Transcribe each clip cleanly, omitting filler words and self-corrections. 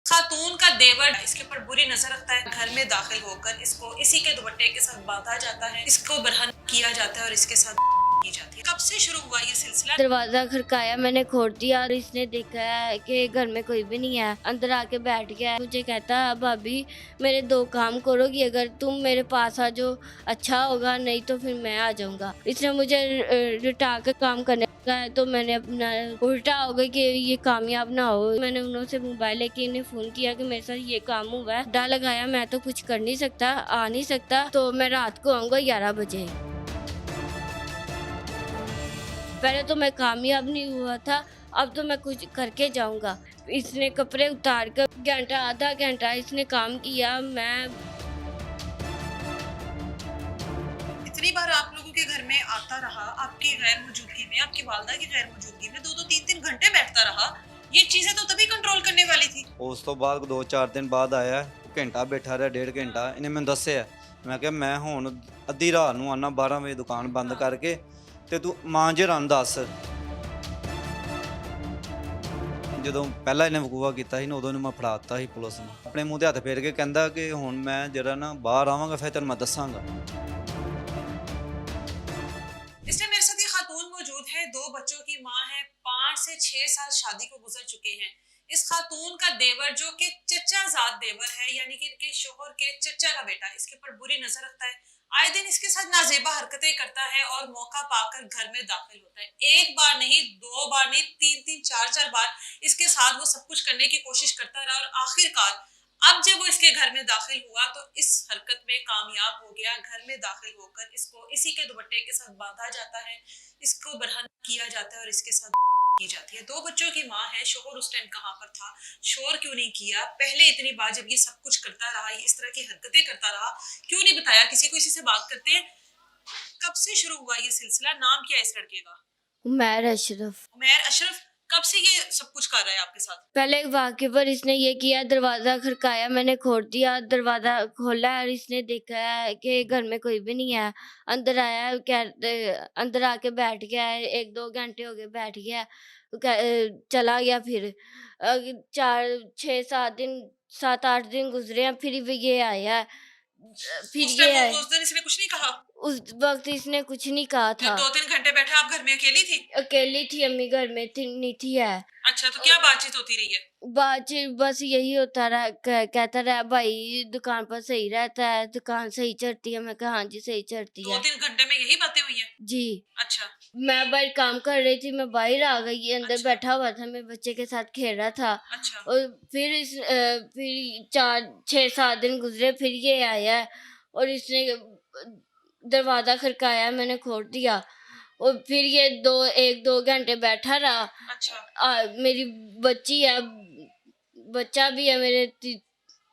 खातून का देवर इसके ऊपर बुरी नजर रखता है। घर में दाखिल होकर इसको इसी के दुपट्टे के साथ बांधा जाता है, इसको बरहन किया जाता है और इसके साथ की जाती है। कब से शुरू हुआ ये सिलसिला? दरवाजा खड़काया, मैंने खोल दिया और इसने देखा है कि घर में कोई भी नहीं है। अंदर आके बैठ गया है। मुझे कहता, भाभी मेरे 2 काम करोगी, अगर तुम मेरे पास आ जाओ अच्छा होगा, नहीं तो फिर मैं आ जाऊंगा। इसने मुझे रिटा के काम करने का है, तो मैंने अपना उल्टा हो गई कि ये कामयाब ना हो। मैंने उन्होंने मोबाइल लेके इन्हें फोन किया कि मेरे साथ ये काम हुआ है। डा लगाया, मैं तो कुछ कर नहीं सकता, आ नहीं सकता, तो मैं रात को आऊंगा 11 बजे। पहले तो मैं कामयाब नहीं हुआ था, अब तो मैं कुछ करके जाऊंगा। इसने कपड़े उतार कर घंटा आधा घंटा इसने काम किया। मैं इतनी बार आप लोगों के घर में आता रहा, आपकी गैर मौजूदगी में, आपकी वालदा की गैर मौजूदगी में 2-2 3-3 घंटे बैठता रहा। ये चीजें तो तभी कंट्रोल करने वाली थी। ਉਸ ਤੋਂ ਬਾਅਦ 2-4 ਦਿਨ ਬਾਅਦ ਆਇਆ, ਘੰਟਾ ਬੈਠਾ ਰਿਹਾ, 1.5 ਘੰਟਾ। ਇਹਨੇ ਮੈਨੂੰ ਦੱਸਿਆ, ਮੈਂ ਕਿਹਾ ਮੈਂ ਹੁਣ ਅੱਧੀ ਰਾਤ ਨੂੰ ਆਉਣਾ 12 ਵਜੇ ਦੁਕਾਨ ਬੰਦ ਕਰਕੇ, ਤੇ ਤੂੰ ਮਾਂਜੇ ਰਨ ਦੱਸ। ਜਦੋਂ ਪਹਿਲਾਂ ਇਹਨੇ ਵਕੂਆ ਕੀਤਾ ਸੀ ਨਾ, ਉਦੋਂ ਨੂੰ ਮੈਂ ਫੜਾ ਦਿੱਤਾ ਸੀ ਪੁਲਿਸ ਨੂੰ। ਆਪਣੇ ਮੂੰਹ ਤੇ ਹੱਥ ਫੇਰ ਕੇ ਕਹਿੰਦਾ ਕਿ ਹੁਣ ਮੈਂ ਜਿਹੜਾ ਨਾ ਬਾਹਰ ਆਵਾਂਗਾ ਫਿਰ ਤੈਨੂੰ ਮੈਂ ਦੱਸਾਂਗਾ। इसमें मेरे साथ ये खातून मौजूद है, 2 बच्चों की माँ है, 5 से 6 साल शादी को गुजर चुके हैं। इस खातून का देवर जो कि चचा जात देवर है, यानी कि इनके शोहर के चचा का बेटा, इसके ऊपर बुरी नजर रखता है। आए दिन इसके साथ नाजेबा हरकतें करता है और मौका पाकर घर में दाखिल होता है। 1 बार नहीं, 2 बार नहीं, 3-3 4-4 बार इसके साथ वो सब कुछ करने की कोशिश करता रहा और आखिरकार अब जब वो इसके घर में दाखिल हुआ तो इस हरकत में कामयाब हो गया। घर में दाखिल होकर इसको इसी के दुपट्टे के साथ बांधा जाता है, इसको बरहन किया जाता है और इसके साथ की जाती है। 2 बच्चों की माँ है। शोहर उस टाइम कहाँ पर था, शोर क्यों नहीं किया पहले? इतनी बार जब ये सब कुछ करता रहा, ये इस तरह की हरकतें करता रहा, क्यों नहीं बताया किसी को? इसी से बात करते हैं। कब से शुरू हुआ ये सिलसिला? नाम क्या है इस लड़के का? उमैर अशरफ। उमैर अशरफ। कब से ये सब कुछ कर रहा है आपके साथ? पहले वाक़े पर इसने ये किया, दरवाज़ा खड़काया, मैंने खोल दिया, दरवाज़ा खोला और इसने देखा है कि घर में कोई भी नहीं है। अंदर आया, अंदर आके बैठ गया है, 1-2 घंटे हो गए बैठ गया, चला गया फिर। 4 6-7 दिन, 7-8 दिन गुज़रे हैं, फिर भी ये आया है। फिर उस ये टाइम आया। उस दिन इसने कुछ नहीं कहा? उस वक़्त इसने कुछ नहीं कहा जब था। 2-3 घंटे बैठा आप घर में अकेली थी? अकेली थी, अम्मी घर में थी नहीं थी है। अच्छा, तो क्या बातचीत होती रही है? बातचीत बस यही होता रहा, कहता रहा भाई दुकान पर सही रहता है, दुकान सही चलती है। मैं कहा हाँ जी सही चलती दो है। तीन घंटे में यही बातें हुई हैं? जी। अच्छा। मैं बाहर काम कर रही थी, मैं बाहर आ गई, ये अंदर अच्छा। बैठा हुआ था, मैं बच्चे के साथ खेल रहा था। अच्छा। और फिर 4-6-7 दिन गुजरे, फिर ये आया है और इसने दरवाज़ा खड़काया, मैंने खोल दिया और फिर ये 1-2 घंटे बैठा रहा। अच्छा। मेरी बच्ची है, बच्चा भी है मेरे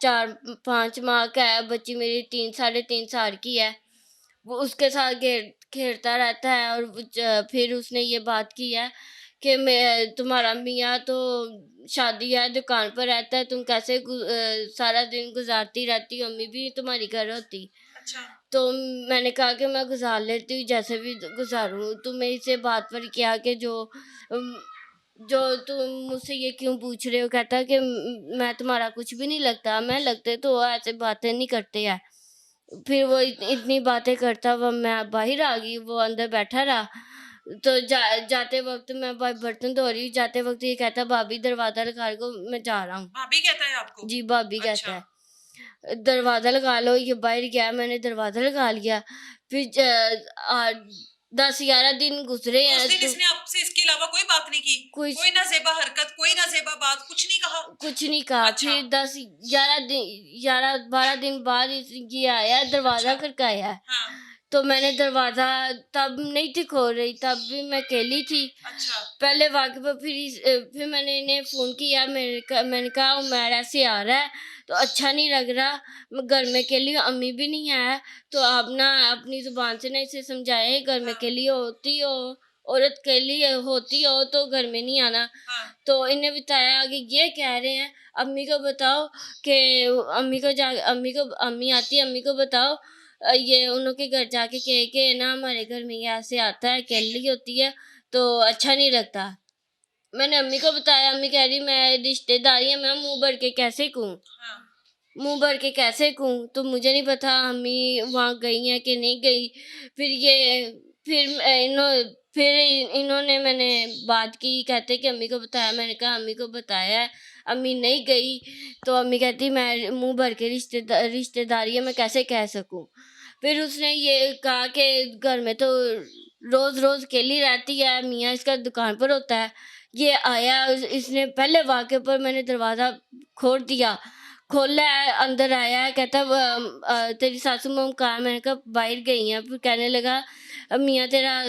4-5 माह का है, बच्ची मेरी 3 साढ़े 3 साल की है। वो उसके साथ खेलता रहता है और फिर उसने ये बात की है कि मैं तुम्हारा मियाँ तो शादी है, दुकान पर रहता है, तुम कैसे सारा दिन गुजारती रहती हो, अम्मी भी तुम्हारी घर होती। अच्छा। तो मैंने कहा कि मैं गुजार लेती हूँ, जैसे भी गुजारूँ। तो मैं इससे बात पर किया कि अम, जो तुम मुझसे ये क्यों पूछ रहे हो? कहता कि मैं तुम्हारा कुछ भी नहीं लगता, मैं लगते तो ऐसे बातें नहीं करते हैं। फिर वो इतनी बातें करता हुआ मैं बाहर आ गई, वो अंदर बैठा रहा। तो जाते वक्त मैं बर्तन धो रही हूँ, जाते वक्त ये कहता भाभी दरवाज़ा लगा लो, मैं जा रहा हूँ। भाभी कहता है आपको? जी भाभी कहता अच्छा। है। दरवाज़ा लगा लो, ये बाहर गया, मैंने दरवाज़ा लगा लिया। फिर 10-11 दिन गुजरे उस हैं दिन तो इसने आपसे इसके अलावा कोई बात नहीं की? कोई कोई नाजेबा हरकत, कोई नाजेबा बात, कुछ नहीं कहा? कुछ नहीं कहा। अच्छा। फिर 11-12 दिन बाद ये आया, दरवाज़ा अच्छा। खड़काया। हाँ। तो मैंने दरवाज़ा तब नहीं थी खोल रही, तब भी मैं अकेली थी। अच्छा। पहले वाक़ई पर फिर मैंने इन्हें फ़ोन किया, मैंने कहा उमैर ऐसे आ रहा है तो अच्छा नहीं लग रहा, मैं घर में अकेली हूँ, अम्मी भी नहीं है, तो आप ना अपनी ज़ुबान से ना इसे समझाएं, घर में हाँ। अकेली होती हो, औरत अकेली होती हो तो घर में नहीं आना। हाँ। तो इन्हें बताया कि ये कह रहे हैं अम्मी को बताओ कि अम्मी आती है, अम्मी को बताओ ये उनके घर जाके कह के ना हमारे घर में ये ऐसे आता है, अकेली होती है तो अच्छा नहीं लगता। मैंने अम्मी को बताया, अम्मी कह रही मैं रिश्तेदारी है, मैं मुंह भर के कैसे कहूँ, हाँ मुंह भर के कैसे कहूँ। तो मुझे नहीं पता अम्मी वहाँ गई हैं कि नहीं गई। फिर ये फिर इन्होंने मैंने बात की, कहते कि अम्मी को बताया। मैंने कहा अम्मी को बताया है, अम्मी नहीं गई। तो अम्मी कहती मैं मुंह भर के रिश्तेदारी है, मैं कैसे कह सकूँ। फिर उसने ये कहा कि घर में तो रोज़ रोज़ अकेली रहती है, मियाँ इसका दुकान पर होता है। ये आया, इसने पहले वाक़े पर मैंने दरवाज़ा खोल दिया, खोला है, अंदर आया है, कहता तेरी सासू माँ कहाँ है? मैंने कहा बाहर गई हैं। फिर कहने लगा मियाँ तेरा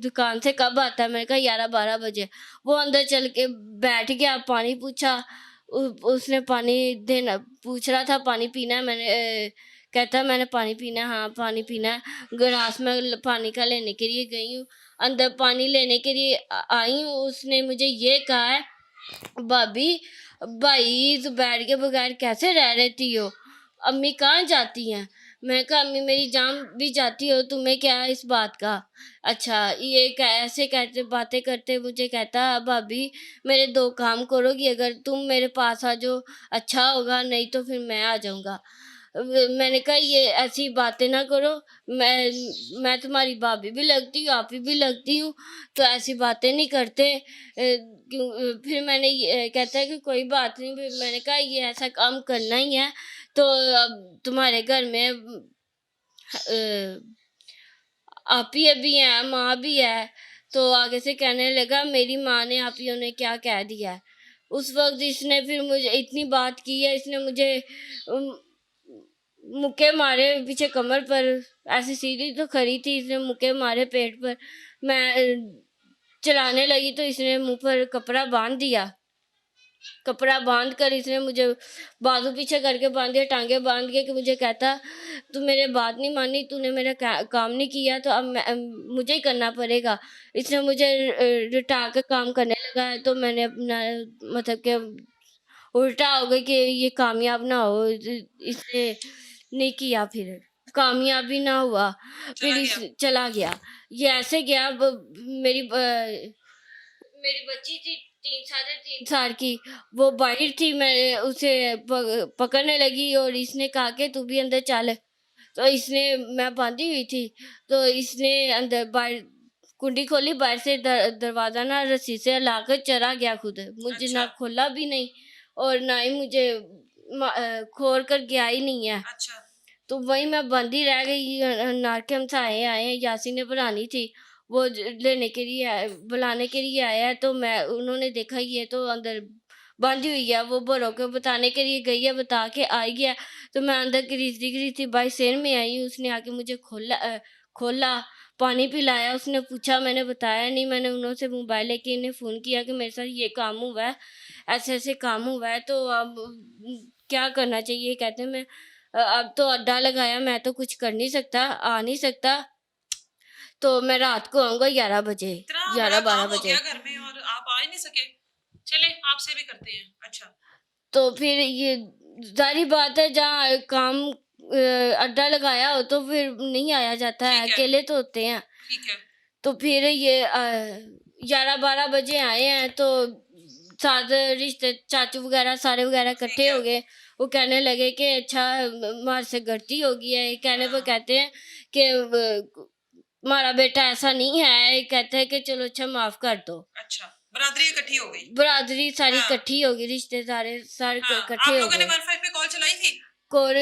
दुकान से कब आता है? मैंने कहा 11-12 बजे। वो अंदर चल के बैठ गया, पानी पूछा, उसने पानी देना पूछ रहा था, पानी पीना है? कहता मैंने पानी पीना है, हाँ पानी पीना है। गिलास में पानी का लेने के लिए गई हूँ, अंदर पानी लेने के लिए आई हूँ, उसने मुझे ये कहा है भाभी भाई जुबैर के बगैर कैसे रह लेती हो, अम्मी कहाँ जाती हैं? मैं कहा अम्मी मेरी जान भी जाती हो, तुम्हें क्या है इस बात का? अच्छा ये ऐसे कहते बातें करते मुझे कहता भाभी मेरे 2 काम करोगी, अगर तुम मेरे पास आ जाओ अच्छा होगा, नहीं तो फिर मैं आ जाऊँगा। मैंने कहा ये ऐसी बातें ना करो, मैं तुम्हारी भाभी भी लगती हूँ, आप ही भी लगती हूँ, तो ऐसी बातें नहीं करते। फिर मैंने कहता है कि कोई बात नहीं। फिर मैंने कहा ये ऐसा काम करना ही है, तो अब तुम्हारे घर में आप ही अभी हैं, माँ भी है। तो आगे से कहने लगा मेरी माँ ने आप ही ने क्या कह दिया है। उस वक्त इसने फिर मुझे इतनी बात की है, इसने मुझे मुक्के मारे पीछे कमर पर, ऐसी सीढ़ी तो खड़ी थी, इसने मुक्के मारे पेट पर। मैं चलाने लगी तो इसने मुंह पर कपड़ा बांध दिया, कपड़ा बांध कर इसने मुझे बाजू पीछे करके बांध दिया, टांगे बांध के, कि मुझे कहता तू मेरे बात नहीं मानी, तूने मेरा काम नहीं किया, तो अब मुझे ही करना पड़ेगा। इसने मुझे रिटा के काम करने लगा है, तो मैंने अपना मतलब कि उल्टा हो गई कि ये कामयाब ना हो, इसने नहीं किया, फिर कामयाबी ना हुआ, फिर चला इस गया। चला गया। ये ऐसे गया, मेरी बच्ची थी 3 साढ़े 3 साल की, वो बाहर थी, मैं उसे पकड़ने लगी और इसने कहा कि तू भी अंदर चल। तो इसने मैं बांधी हुई थी, तो इसने अंदर बाहर कुंडी खोली, बाहर से दरवाज़ा ना रस्सी से लाकर चला गया खुद, मुझे अच्छा ना खोला भी नहीं और ना ही मुझे खोल कर गया ही नहीं है। अच्छा तो वहीं मैं बंदी रह गई। नार के हमसाए आए हैं, यासीन ने बनानी थी, वो लेने के लिए बुलाने के लिए आया है, तो मैं उन्होंने देखा ये तो अंदर बंधी हुई है, वो बड़ों को बताने के लिए गई है, बता के आई है। तो मैं अंदर घिरी बाई शेर में आई हूँ, उसने आके मुझे खोला, पानी पिलाया, उसने पूछा, मैंने बताया नहीं, मैंने उन्होंने मोबाइल लेके इन्हें फ़ोन किया कि मेरे साथ ये काम हुआ है, ऐसे ऐसे काम हुआ है, तो अब क्या करना चाहिए। कहते हैं मैं अब तो अड्डा लगाया, मैं तो कुछ कर नहीं सकता, आ नहीं सकता, तो मैं रात को आऊँगा 11 बजे, इतना बड़ा 11-12 काम हो बजे। गया घर में और आप आ ही नहीं सके। चले आपसे भी करते हैं। अच्छा तो फिर ये ज़ाहिर बात है, जहाँ काम अड्डा लगाया हो तो फिर नहीं आया जाता है, ठीक है अकेले तो होते हैं। ठीक है तो फिर ये 11-12 बजे आए हैं, तो साथ रिश्ते चाचू वगैरह सारे वगैरह ठीक इकट्ठे है हो गए। वो कहने लगे कि अच्छा हमारे से गलती हो गई है, कहने पर हाँ कहते हैं कि हमारा बेटा ऐसा नहीं है, कहते हैं कि चलो अच्छा माफ़ कर दो। अच्छा बरादरी इकट्ठी हो गई। बरादरी सारी हाँ इकट्ठी हो गई, रिश्तेदार सारे हाँ इकट्ठे आप हो लोगों ने गए। 15 पे कॉल चलाई थी। कौन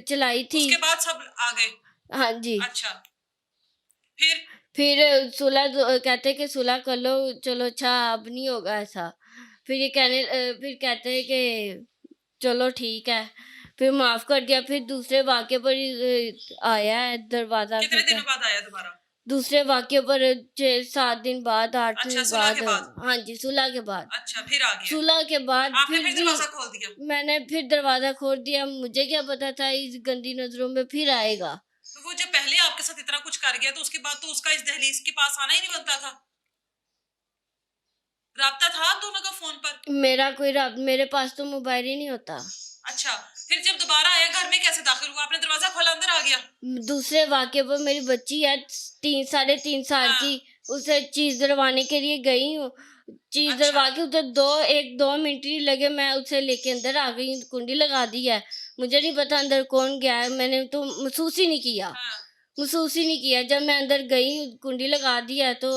चलाई थी? उसके बाद सब आ गए। हाँ जी। अच्छा फिर फिर सुलह कहते कि सुलह कर लो, चलो अच्छा अब नहीं होगा ऐसा। फिर ये फिर कहते हैं कि चलो ठीक है, फिर माफ़ कर दिया। फिर दूसरे वाक़ये पर आया है दरवाज़ा कितने खटका, दिनों बाद आया दोबारा? दूसरे वाक़ये पर 6-7 दिन बाद, 8 अच्छा दिन सुलह के बाद। बाद। हाँ जी, सुलह के बाद। अच्छा फिर आ गया। सुलह के बाद आपने फिर फिर भी दरवाजा खोल दिया। मैंने फिर दरवाज़ा खोल दिया, मुझे क्या पता था इस गंदी नज़रों में फिर आएगा। तो वो जब पहले आपके साथ इतना कुछ कर गया तो उसके बाद तो उसका इस दहलीज के पास आना ही नहीं बनता था। राब्ता था आप दोनों का फोन पर? मेरे पास तो मोबाइल ही नहीं होता। अच्छा फिर जब दोबारा आया घर में कैसे दाखिल हुआ? आपने दरवाजा खोला अंदर आ गया? दूसरे वाक़ये पर मेरी बच्ची है 3 साढ़े 3 साल हाँ की, उसे चीज़ दिलवाने के लिए गई हूँ, चीज अच्छा। दरवा के उधर 2 मिनट नहीं लगे, मैं उसे लेके अंदर आ गई, कुंडी लगा दी है। मुझे नहीं पता अंदर कौन गया है, मैंने तो महसूस ही नहीं किया। हाँ। महसूस ही नहीं किया। जब मैं अंदर गई, कुंडी लगा दी है, तो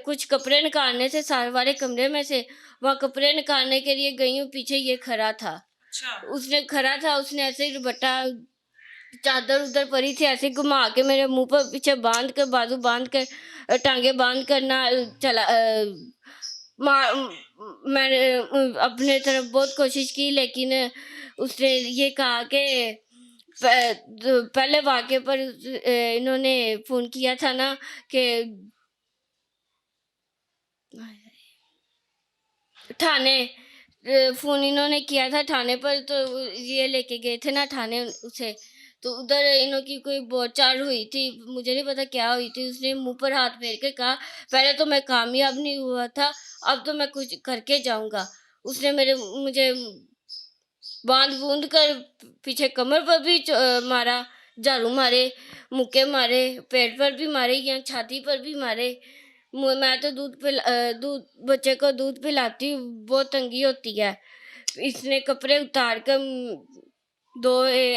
कुछ कपड़े निकालने से सारे वाले कमरे में से, वहाँ कपड़े निकालने के लिए गई हूँ, पीछे ये खड़ा था। अच्छा। उसने खड़ा था, उसने ऐसे ही दुपट्टा चादर उधर पड़ी थी, ऐसे घुमा के मेरे मुंह पर पीछे बांध कर, बाजू बांध कर, टांगे बांध कर ना चला मैंने अपने तरफ बहुत कोशिश की, लेकिन उसने ये कहा कि पहले वाक़े पर इन्होंने फ़ोन किया था ना कि थाने, फ़ोन इन्होंने किया था थाने पर, तो ये लेके गए थे ना थाने उसे, तो उधर इन्हों की कोई बोलचाल हुई थी, मुझे नहीं पता क्या हुई थी। उसने मुंह पर हाथ फेर के कहा, पहले तो मैं कामयाब नहीं हुआ था, अब तो मैं कुछ करके जाऊंगा। उसने मुझे बांध बूंद कर पीछे कमर पर भी मारा, झाड़ू मारे, मुक्के मारे, पेट पर भी मारे, या छाती पर भी मारे। मैं तो दूध बच्चे को दूध पिलाती हूँ, बहुत तंगी होती है। इसने कपड़े उतार कर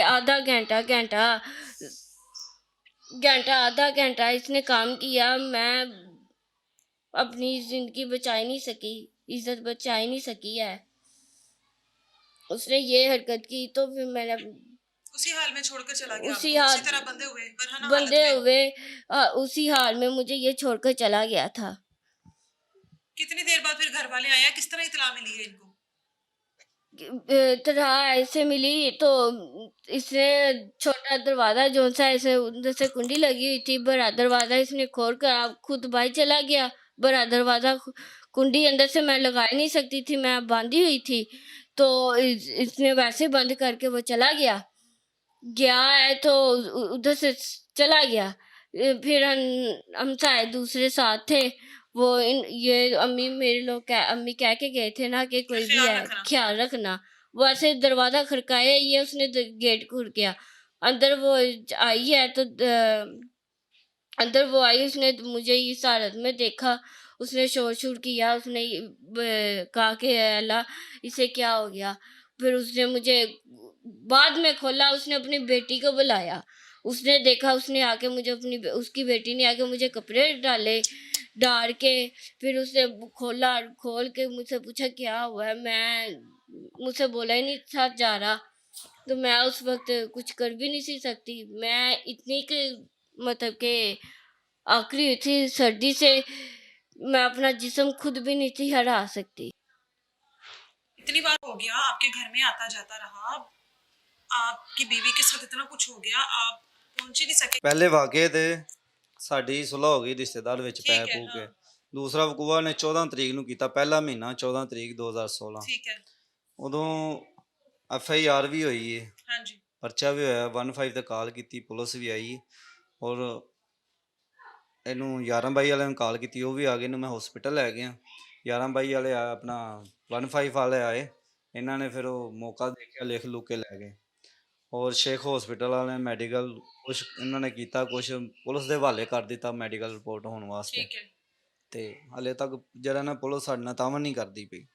आधा घंटा घंटा घंटा आधा घंटा इसने काम किया। मैं अपनी जिंदगी बचा ही नहीं सकी, इज्जत बचा ही नहीं सकी है। उसने ये हरकत की, तो फिर मैंने उसी हाल में छोड़कर चला गया उसी आपको, हाल उसी तरह बंधे हुए बरहना हालत बंधे में। हुए उसी हाल में मुझे ये छोड़कर चला गया था। कितनी देर बाद फिर घर वाले आए, किस तरह इत्तला मिली है इनको? तरह ऐसे मिली, तो इसने छोटा दरवाज़ा जो सा ऐसे उधर से कुंडी लगी हुई थी, बड़ा दरवाज़ा इसने खोल कर आप खुद बाहर चला गया। बड़ा दरवाज़ा कुंडी अंदर से मैं लगा ही नहीं सकती थी, मैं बांधी हुई थी, तो इसने वैसे बंद करके वो चला गया। गया है तो उधर से चला गया। फिर हम सारे दूसरे साथ थे, वो ये अम्मी कह के गए थे ना कि कोई भी ख्याल है रखना। ख्याल रखना। वो ऐसे दरवाज़ा खड़काया, ये उसने गेट खुल गया, अंदर वो आई है, तो अंदर वो आई, उसने मुझे इस हालत में देखा, उसने शोर किया, उसने कहा कि अल्लाह इसे क्या हो गया। फिर उसने मुझे बाद में खोला, उसने अपनी बेटी को बुलाया, उसने देखा, उसने आके मुझे उसकी बेटी ने आके मुझे कपड़े डाल के, फिर उसने खोल के मुझसे पूछा क्या हुआ है। मुझसे बोला ही नहीं था जा रहा, तो मैं उस वक्त कुछ कर भी नहीं सी सकती। मैं इतनी के मतलब के आखिरी हुई थी सर्दी से, मैं अपना जिस्म खुद भी नहीं थी हरा सकती। इतनी बार हो गया, आपके घर में आता जाता रहा, आपकी बीवी के साथ इतना कुछ हो गया, आप पहुंच ही नहीं सके। ਪਹਿਲੇ ਵਾਕਿਏ ਤੇ ਸਾਡੀ ਸੁਲ੍ਹਾ ਹੋ ਗਈ ਰਿਸ਼ਤੇਦਾਰ ਵਿੱਚ ਪੈ ठीक है। ਪੂ हाँ। ਕੇ। ਦੂਸਰਾ ਵਕੂਆ ਨੇ 14 ਤਰੀਕ ਨੂੰ ਕੀਤਾ, ਪਹਿਲਾ ਮਹੀਨਾ 14 ਤਰੀਕ 2016। ठीक है। ਉਦੋਂ ਐਫ ਆਈ ਆਰ ਵੀ ਹੋਈ ਏ, हाँ जी। ਪਰਚਾ ਵੀ ਹੋਇਆ, 15 ਤੇ ਕਾਲ ਕੀਤੀ, ਪੁਲਿਸ ਵੀ ਆਈ, ਔਰ ਇਹਨੂੰ 11/22 ਵਾਲਿਆਂ ਨੂੰ ਕਾਲ ਕੀਤੀ, ਉਹ ਵੀ ਆ ਗਏ, ਇਹਨੂੰ ਮੈਂ ਹਸਪੀਟਲ ਲੈ ਗਿਆ। 11/22 ਵਾਲੇ ਆ ਆਪਣਾ 15 ਵਾਲੇ ਆਏ, ਇਹਨਾਂ ਨੇ ਫਿਰ ਉਹ ਮੌਕਾ ਦੇਖਿਆ, ਲਿਖ ਲੁੱਕ ਕੇ ਲੈ ਗਏ। ਔਰ ਸ਼ੇਖ ਹਸਪੀਟਲ ਵਾਲਿਆਂ ਨੇ ਮੈਡੀਕਲ ਕੁਛ ਇਹਨਾਂ ਨੇ ਕੀਤਾ, ਕੁਛ ਪੁਲਿਸ ਦੇ ਹਵਾਲੇ ਕਰ ਦਿੱਤਾ ਮੈਡੀਕਲ ਰਿਪੋਰਟ ਹੋਣ ਵਾਸਤੇ। ठीक है। ਤੇ ਹਾਲੇ ਤੱਕ ਜਿਹੜਾ ਨਾ ਪੁਲਿਸ ਸਾਡੇ ਨਾਲ ਤਾਮਨ ਨਹੀਂ ਕਰਦੀ ਪਈ।